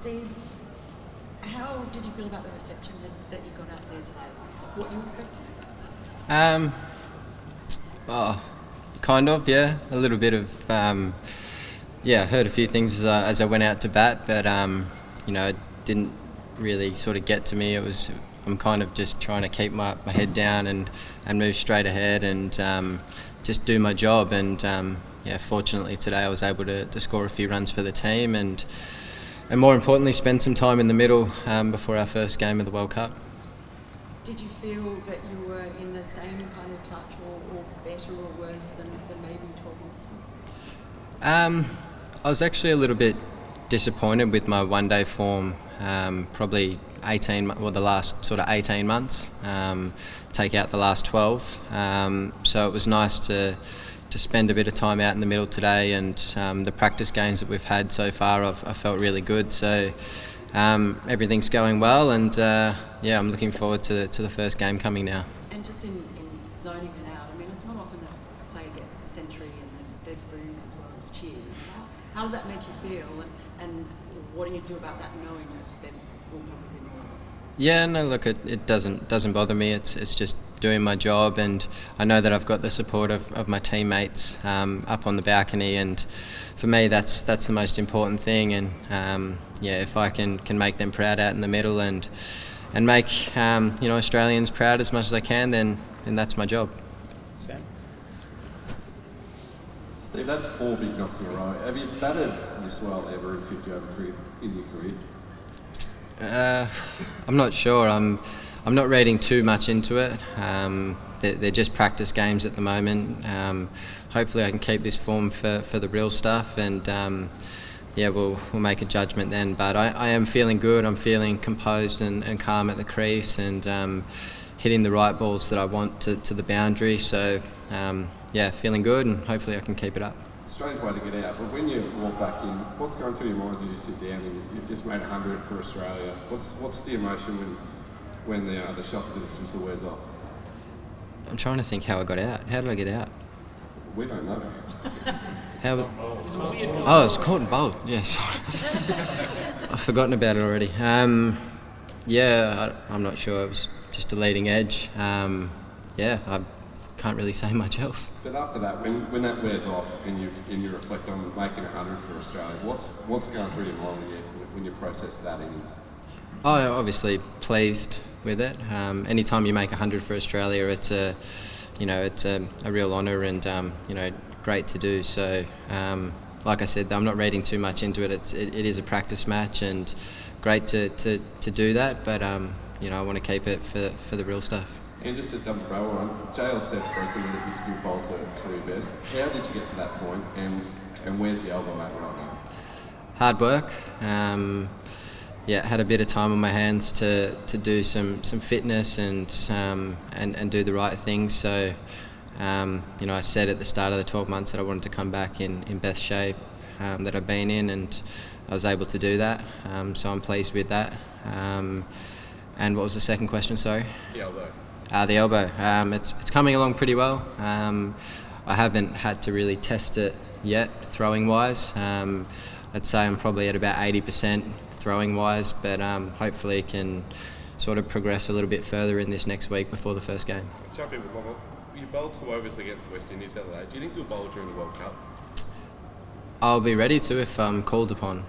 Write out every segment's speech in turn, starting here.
Steve, how did you feel about the reception that you got out there today? Is it what you expected? Oh, kind of, yeah. A little bit of, I heard a few things as I went out to bat, but it didn't really sort of get to me. I'm kind of just trying to keep my head down and move straight ahead and just do my job. And fortunately today I was able to score a few runs for the team and more importantly spend some time in the middle before our first game of the World Cup. Did you feel that you were in the same kind of touch or better or worse than maybe 12 months ago? I was actually a little bit disappointed with my one-day form, probably the last sort of 18 months, take out the last 12. So it was nice to spend a bit of time out in the middle today, and the practice games that we've had so far I felt really good. So everything's going well, and I'm looking forward to the first game coming now. And just in zoning it out, I mean, it's not often that a player gets a century and there's boos as well as cheers. How does that make you feel, and what do you do about that, knowing that there will probably be more? Yeah, no, look, it doesn't bother me. It's just doing my job, and I know that I've got the support of my teammates up on the balcony, and for me that's the most important thing. And if I can make them proud out in the middle and make Australians proud as much as I can, then that's my job. Sam? Steve, that's 4 big knocks in a row. Have you batted this well ever in 50 over in your career? I'm not sure. I'm not reading too much into it. They're just practice games at the moment. Hopefully I can keep this form for the real stuff, and we'll make a judgment then. But I am feeling good. I'm feeling composed and calm at the crease, and hitting the right balls that I want to the boundary. So feeling good, and hopefully I can keep it up. Strange way to get out, but when you walk back in, what's going through your mind as you sit down and you've just made 100 for Australia? What's the emotion when the shock of the dismissal wears off? I'm trying to think how I got out. How did I get out? We don't know. Oh, it's caught and bowled. Yeah, sorry. I've forgotten about it already. I'm not sure. It was just a leading edge. I can't really say much else. But after that, when that wears off and you reflect on making 100 for Australia, what's going through your mind when you process that innings? I'm obviously pleased with it. Anytime you make 100 for Australia, it's a real honour and great to do. So, like I said, I'm not reading too much into it. It is a practice match, and great to do that. But I want to keep it for the real stuff. And just a double barrel one, JL said frequently that his skill faults are career best. How did you get to that point, and where's the elbow at right now? Hard work. Had a bit of time on my hands to do some fitness and do the right things. So, I said at the start of the 12 months that I wanted to come back in best shape that I've been in, and I was able to do that. So I'm pleased with that. And what was the second question, sorry? The elbow. The elbow. It's coming along pretty well. I haven't had to really test it yet, throwing wise. I'd say I'm probably at about 80% throwing wise, but hopefully can sort of progress a little bit further in this next week before the first game. Jump in with one more. You bowled 2 overs against the West Indies the other day. Do you think you'll bowl during the World Cup? I'll be ready to if I'm called upon.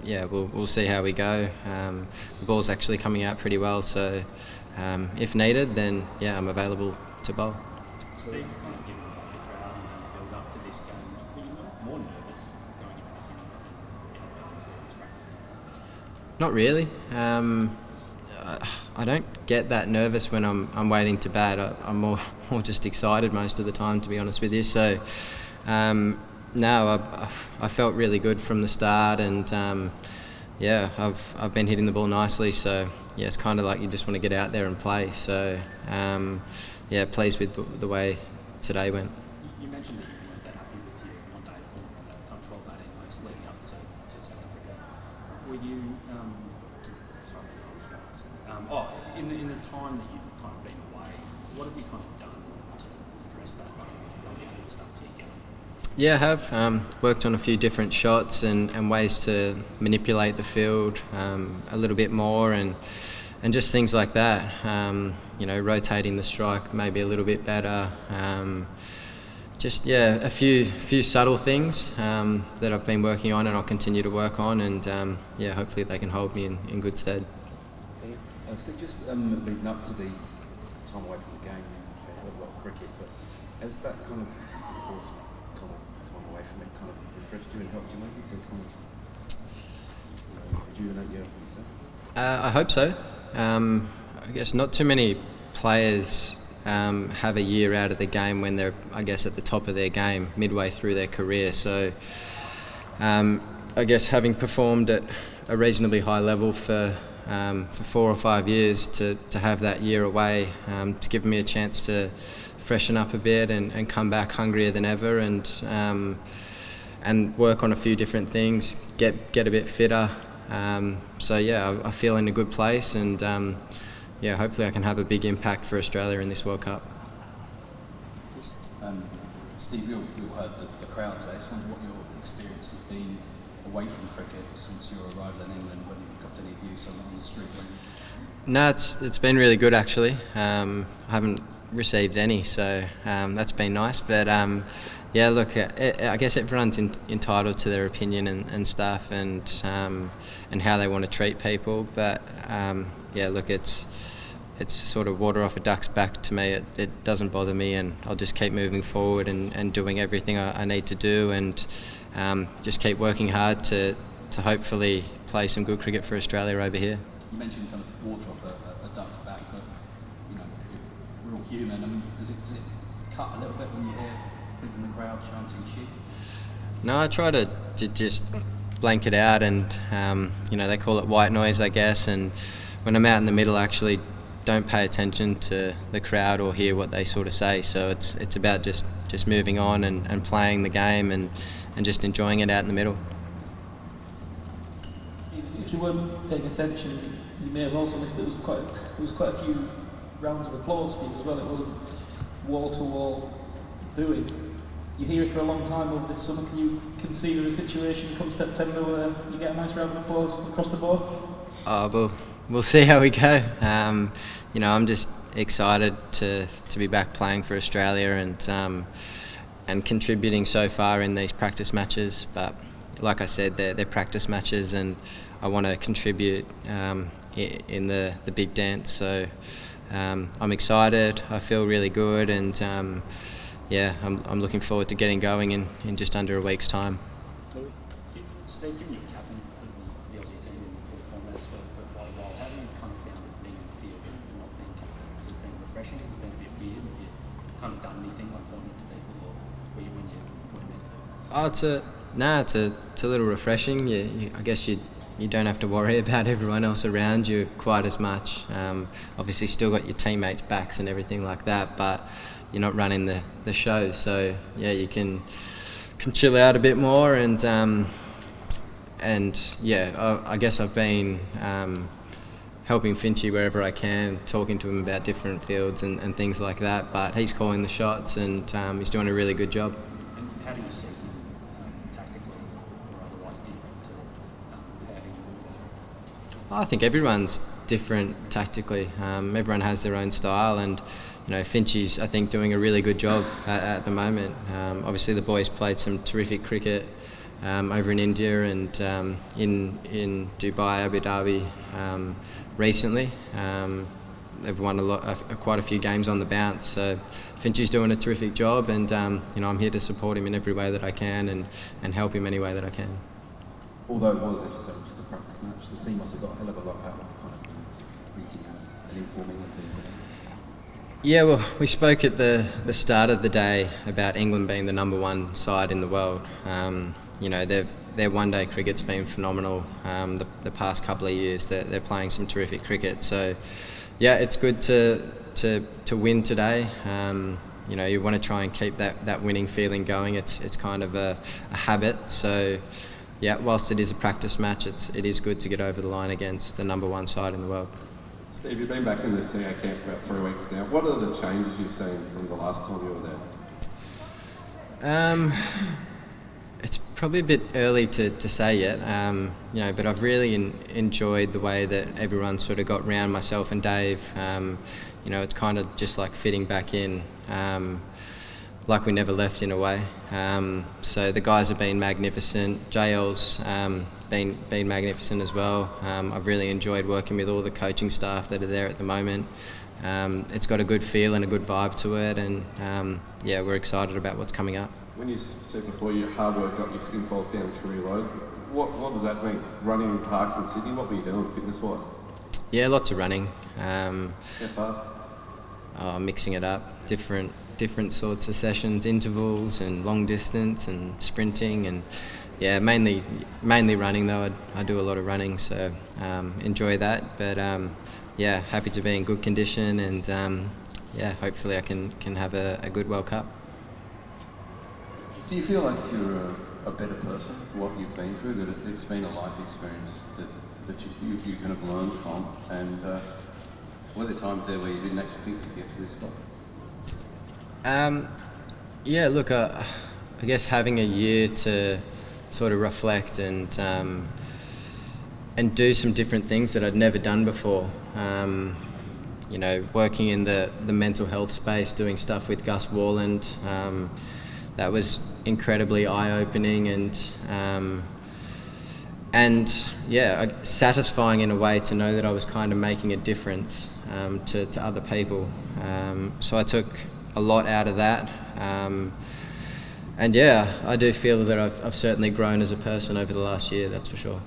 We'll see how we go. The ball's actually coming out pretty well, so if needed, then I'm available to bowl. Steve, kind of given the crowd and the build up to this game, were you not more nervous going into this innings than in previous practice games? Not really. I don't get that nervous when I'm waiting to bat. I'm more just excited most of the time, to be honest with you. So I felt really good from the start, and I've been hitting the ball nicely. So it's kind of like you just want to get out there and play. So pleased with the way today went. You mentioned that you weren't that happy with your one-day form and that control batting leading up to South Africa. Were you? Sorry, I was going to ask. In the time that you've kind of been away, what have you kind of done to address that? What the other stuff do you get? Yeah, I have worked on a few different shots and ways to manipulate the field a little bit more and just things like that. Rotating the strike maybe a little bit better. A few subtle things that I've been working on and I'll continue to work on, and hopefully they can hold me in good stead. So just leading up to the time away from the game, you played a lot of cricket, but has that kind of forced kind of time away from it kind of refreshed you and helped you maybe to kind of rejuvenate yourself? I hope so. I guess not too many players have a year out of the game when they're, I guess, at the top of their game midway through their career. So I guess having performed at a reasonably high level for 4 or 5 years, to have that year away, it's given me a chance to freshen up a bit and come back hungrier than ever and work on a few different things, get a bit fitter. I feel in a good place, and hopefully I can have a big impact for Australia in this World Cup. Steve, we all heard the crowd today. I just wonder what your experience has been away from cricket since your arrival in England, whether you've got any abuse on the street. No, it's been really good actually. I haven't received any, so that's been nice. But I guess everyone's entitled to their opinion and stuff, and how they want to treat people. But it's sort of water off a duck's back to me. It doesn't bother me, and I'll just keep moving forward and doing everything I need to do, and just keep working hard to hopefully play some good cricket for Australia over here. You mentioned kind of water off a duck's back, but we're all human. I mean, does it cut a little bit when you hear people in the crowd chanting shit? No, I try to just blank it out, and they call it white noise, I guess. And when I'm out in the middle, I actually don't pay attention to the crowd or hear what they sort of say. So it's about just moving on and playing the game and just enjoying it out in the middle. If you weren't paying attention, you may have also missed there was quite a few rounds of applause for you as well. It wasn't wall to wall booing. You hear it for a long time over this summer. Can you conceive of a situation come September where you get a nice round of applause across the board? We'll see how we go. I'm just excited to be back playing for Australia and contributing so far in these practice matches. But like I said, they're practice matches, and I want to contribute in the big dance. So I'm excited. I feel really good, and I'm looking forward to getting going in just under a week's time. Steve, given you're captain of the Aussie team in all formats for quite a while, how have you kind of found it being in the field and not being captain? Has it been refreshing? Has it been a bit weird? Have you kind of done anything like pointing to people, or were you when you meant to? It's a little refreshing. I guess you don't have to worry about everyone else around you quite as much. Obviously, still got your teammates' backs and everything like that, but you're not running the show. So you can chill out a bit more, I guess I've been helping Finchy wherever I can, talking to him about different fields and things like that. But he's calling the shots, and he's doing a really good job. And how do you see him tactically or otherwise different to how do you do that? I think everyone's different tactically. Everyone has their own style, and Finchy's, I think, doing a really good job at the moment. Obviously, the boys played some terrific cricket over in India and in Dubai, Abu Dhabi recently. They've won quite a few games on the bounce. So Finchy's doing a terrific job, and I'm here to support him in every way that I can and help him any way that I can. Although it was, as you said, just a practice match, the team must have got a hell of a lot out of kind of meeting and informing the team. Yeah, well, we spoke at the start of the day about England being the number one side in the world. Their one-day cricket's been phenomenal the past couple of years. They're playing some terrific cricket. So, it's good to win today. You want to try and keep that winning feeling going. It's kind of a habit. So, whilst it is a practice match, it is good to get over the line against the number one side in the world. Steve, you've been back in the CA camp for about 3 weeks now. What are the changes you've seen from the last time you were It's probably a bit early to say yet, but I've really enjoyed the way that everyone sort of got round myself and Dave. It's kind of just like fitting back in, like we never left in a way. So the guys have been magnificent. JL's been magnificent as well. I've really enjoyed working with all the coaching staff that are there at the moment. It's got a good feel and a good vibe to it, and we're excited about what's coming up. When you said before your hard work got your skin falls down career lows, what does that mean? Running in parks in Sydney, what were you doing fitness-wise? Yeah, lots of running. How far? Mixing it up, different sorts of sessions, intervals and long distance and sprinting, and mainly running though. I do a lot of running, so enjoy that. But happy to be in good condition, and hopefully I can have a good World Cup. Do you feel like you're a better person for what you've been through, that it's been a life experience that you kind of learned from, and were there times there where you didn't actually think you'd get to this spot? I guess having a year to sort of reflect and do some different things that I'd never done before. Working in the mental health space, doing stuff with Gus Warland, that was incredibly eye-opening and satisfying in a way to know that I was kind of making a difference to other people. So I took a lot out of that. I do feel that I've certainly grown as a person over the last year, that's for sure.